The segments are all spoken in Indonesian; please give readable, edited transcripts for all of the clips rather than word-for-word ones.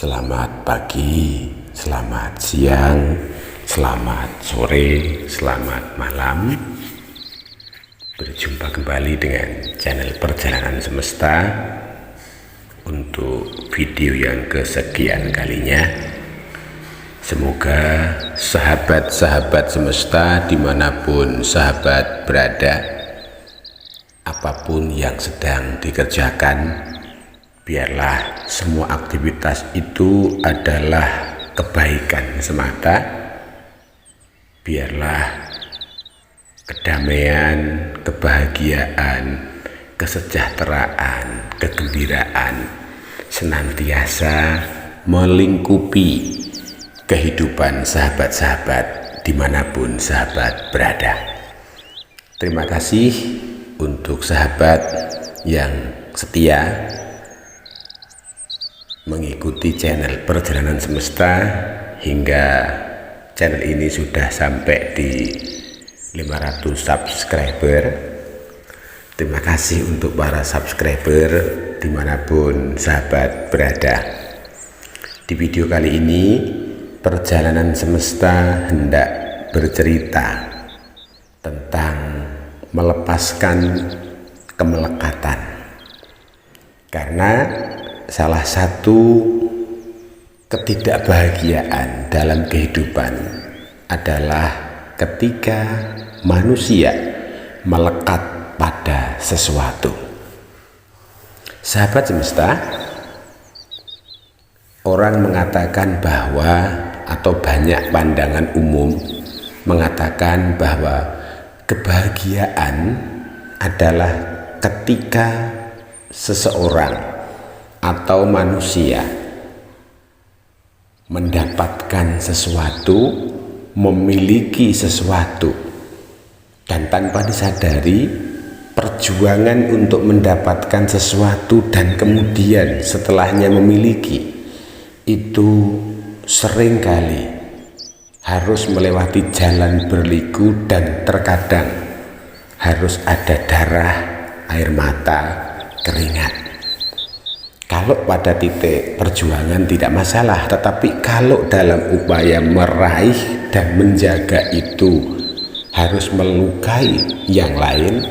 Selamat pagi, selamat siang, selamat sore, selamat malam. Berjumpa kembali dengan channel Perjalanan Semesta untuk video yang kesekian kalinya. Semoga sahabat-sahabat semesta dimanapun sahabat berada, apapun yang sedang dikerjakan, biarlah semua aktivitas itu adalah kebaikan semata. Biarlah kedamaian, kebahagiaan, kesejahteraan, kegembiraan senantiasa melingkupi kehidupan sahabat-sahabat dimanapun sahabat berada. Terima kasih untuk sahabat yang setia mengikuti channel Perjalanan Semesta hingga channel ini sudah sampai di 500 subscriber. Terima kasih untuk para subscriber dimanapun sahabat berada. Di video kali ini Perjalanan Semesta hendak bercerita tentang melepaskan kemelekatan, karena salah satu ketidakbahagiaan dalam kehidupan adalah ketika manusia melekat pada sesuatu. Sahabat semesta, orang mengatakan bahwa, atau banyak pandangan umum mengatakan bahwa kebahagiaan adalah ketika seseorang atau manusia mendapatkan sesuatu, memiliki sesuatu, dan tanpa disadari perjuangan untuk mendapatkan sesuatu dan kemudian setelahnya memiliki itu seringkali harus melewati jalan berliku dan terkadang harus ada darah, air mata, keringat. Kalau pada titik perjuangan tidak masalah, tetapi kalau dalam upaya meraih dan menjaga itu harus melukai yang lain,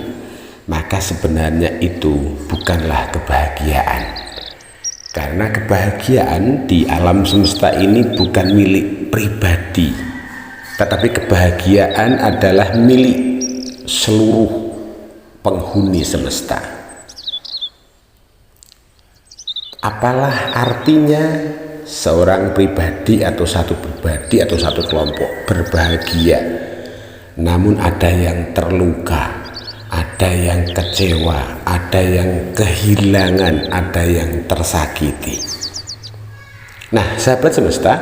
maka sebenarnya itu bukanlah kebahagiaan. Karena kebahagiaan di alam semesta ini bukan milik pribadi, tetapi kebahagiaan adalah milik seluruh penghuni semesta. Apalah artinya seorang pribadi atau satu pribadi atau satu kelompok berbahagia, namun ada yang terluka, ada yang kecewa, ada yang kehilangan, ada yang tersakiti. Nah, sahabat semesta,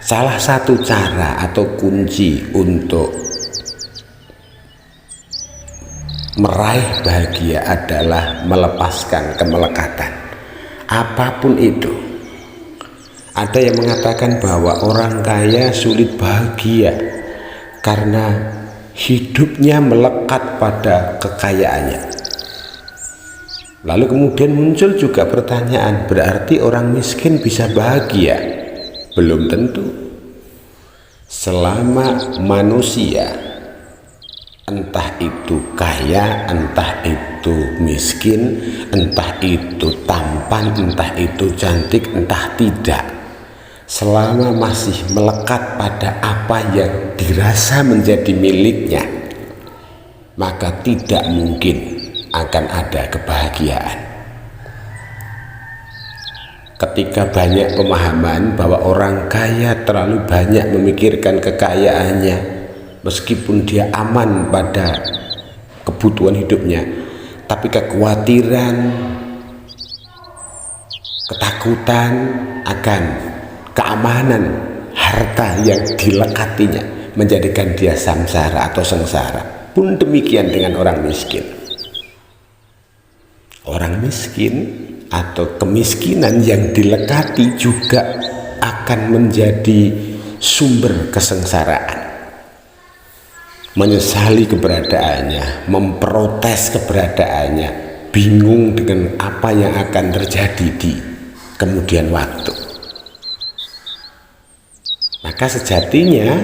salah satu cara atau kunci untuk meraih bahagia adalah melepaskan kemelekatan, apapun itu. Ada yang mengatakan bahwa orang kaya sulit bahagia karena hidupnya melekat pada kekayaannya. Lalu kemudian muncul juga pertanyaan, berarti orang miskin bisa bahagia? Belum tentu. Selama manusia entah itu kaya, entah itu miskin, entah itu tampan, entah itu cantik, entah tidak, selama masih melekat pada apa yang dirasa menjadi miliknya, maka tidak mungkin akan ada kebahagiaan. Ketika banyak pemahaman bahwa orang kaya terlalu banyak memikirkan kekayaannya, meskipun dia aman pada kebutuhan hidupnya, tapi kekhawatiran, ketakutan akan keamanan harta yang dilekatinya menjadikan dia samsara atau sengsara. Pun demikian dengan orang miskin. Orang miskin atau kemiskinan yang dilekati juga akan menjadi sumber kesengsaraan. Menyesali keberadaannya, memprotes keberadaannya, bingung dengan apa yang akan terjadi di kemudian waktu. Maka sejatinya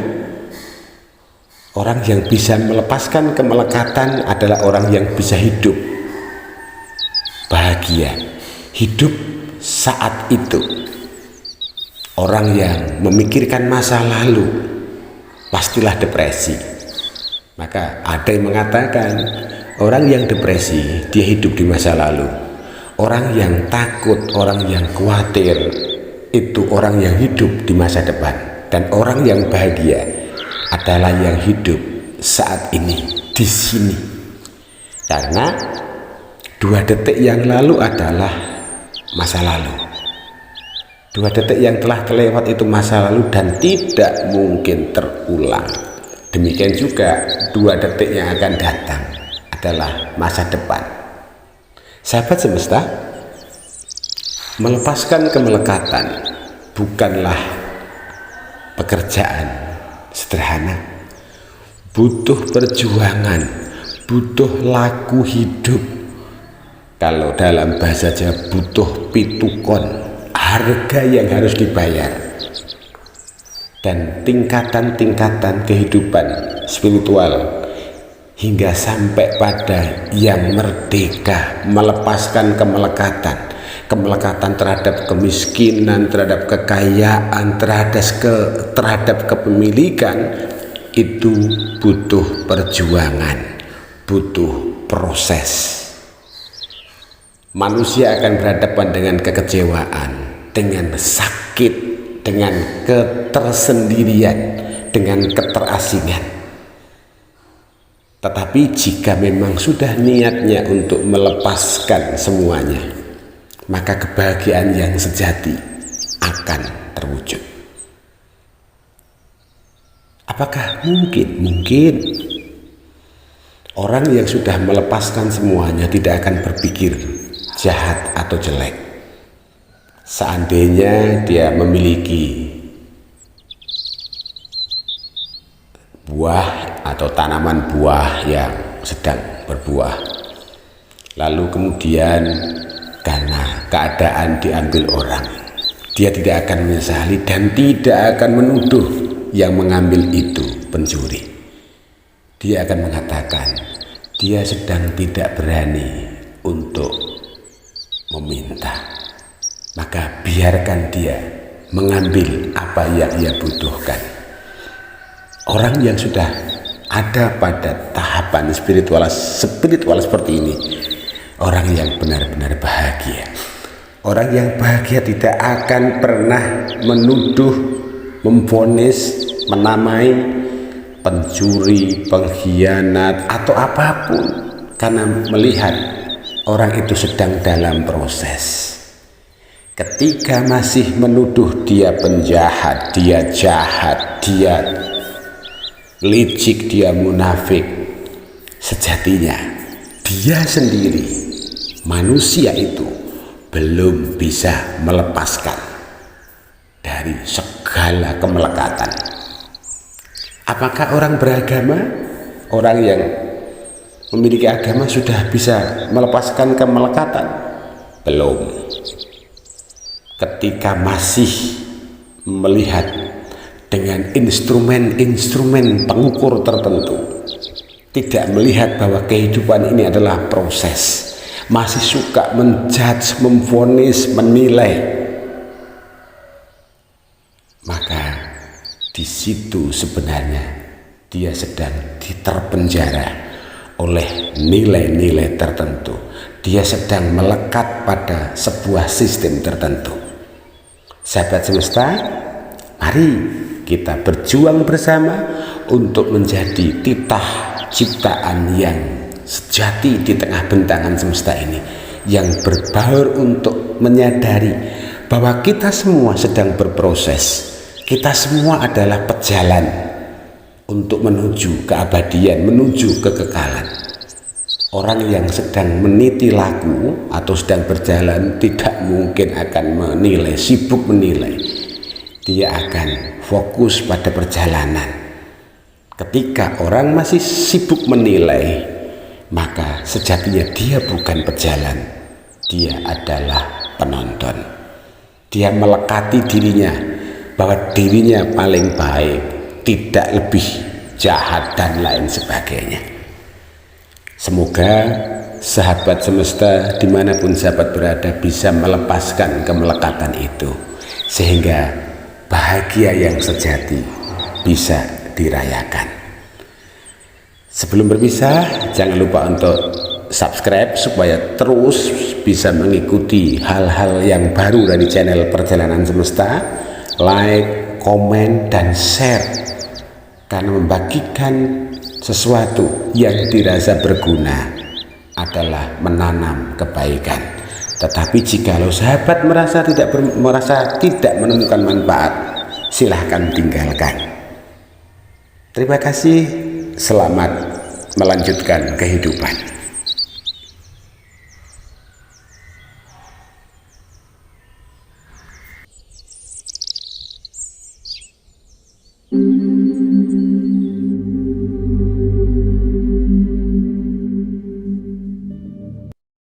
orang yang bisa melepaskan kemelekatan adalah orang yang bisa hidup bahagia, hidup saat itu. Orang yang memikirkan masa lalu pastilah depresi. Maka ada yang mengatakan orang yang depresi dia hidup di masa lalu. Orang yang takut, orang yang khawatir itu orang yang hidup di masa depan. Dan orang yang bahagia adalah yang hidup saat ini, di sini. Karena 2 detik yang lalu adalah masa lalu. 2 detik yang telah kelewat itu masa lalu dan tidak mungkin terulang. Demikian juga 2 detik yang akan datang adalah masa depan. Sahabat semesta, melepaskan kemelekatan bukanlah pekerjaan sederhana. Butuh perjuangan, butuh laku hidup. Kalau dalam bahasa Jawa butuh pitukon, harga yang harus dibayar. Dan tingkatan-tingkatan kehidupan spiritual hingga sampai pada yang merdeka, melepaskan kemelekatan terhadap kemiskinan, terhadap kekayaan, terhadap kepemilikan. Itu butuh perjuangan, butuh proses. Manusia akan berhadapan dengan kekecewaan, dengan sakit, dengan ketersendirian, dengan keterasingan. Tetapi jika memang sudah niatnya untuk melepaskan semuanya, maka kebahagiaan yang sejati akan terwujud. Apakah mungkin? Mungkin. Orang yang sudah melepaskan semuanya tidak akan berpikir jahat atau jelek. Seandainya dia memiliki buah atau tanaman buah yang sedang berbuah, lalu kemudian karena keadaan diambil orang, dia tidak akan menyesali dan tidak akan menuduh yang mengambil itu pencuri. Dia akan mengatakan dia sedang tidak berani untuk meminta, maka biarkan dia mengambil apa yang ia butuhkan. Orang yang sudah ada pada tahapan spiritual seperti ini, orang yang benar-benar bahagia. Orang yang bahagia tidak akan pernah menuduh, memvonis, menamai pencuri, pengkhianat atau apapun, karena melihat orang itu sedang dalam proses. Ketika masih menuduh dia penjahat, dia jahat, dia licik, dia munafik, sejatinya dia sendiri, manusia itu belum bisa melepaskan dari segala kemelekatan. Apakah orang beragama, orang yang memiliki agama sudah bisa melepaskan kemelekatan? Belum. Ketika masih melihat dengan instrumen-instrumen pengukur tertentu, tidak melihat bahwa kehidupan ini adalah proses, masih suka menjudge, memvonis, menilai, maka di situ sebenarnya dia sedang terpenjara oleh nilai-nilai tertentu. Dia sedang melekat pada sebuah sistem tertentu. Sahabat semesta, mari kita berjuang bersama untuk menjadi titah ciptaan yang sejati di tengah bentangan semesta ini, yang berbaur untuk menyadari bahwa kita semua sedang berproses. Kita semua adalah pejalan untuk menuju keabadian, menuju kekekalan. Orang yang sedang meniti laku atau sedang berjalan tidak mungkin akan menilai, sibuk menilai. Dia akan fokus pada perjalanan. Ketika orang masih sibuk menilai, maka sejatinya dia bukan pejalan, dia adalah penonton. dia melekati dirinya bahwa dirinya paling baik, tidak lebih jahat dan lain sebagainya. Semoga sahabat semesta dimanapun sahabat berada bisa melepaskan kemelekatan itu, sehingga bahagia yang sejati bisa dirayakan. Sebelum berpisah, jangan lupa untuk subscribe supaya terus bisa mengikuti hal-hal yang baru dari channel Perjalanan Semesta. Like, komen, dan share, karena membagikan sesuatu yang dirasa berguna adalah menanam kebaikan. Tetapi jikalau sahabat merasa tidak menemukan manfaat, silahkan tinggalkan. Terima kasih. Selamat melanjutkan kehidupan.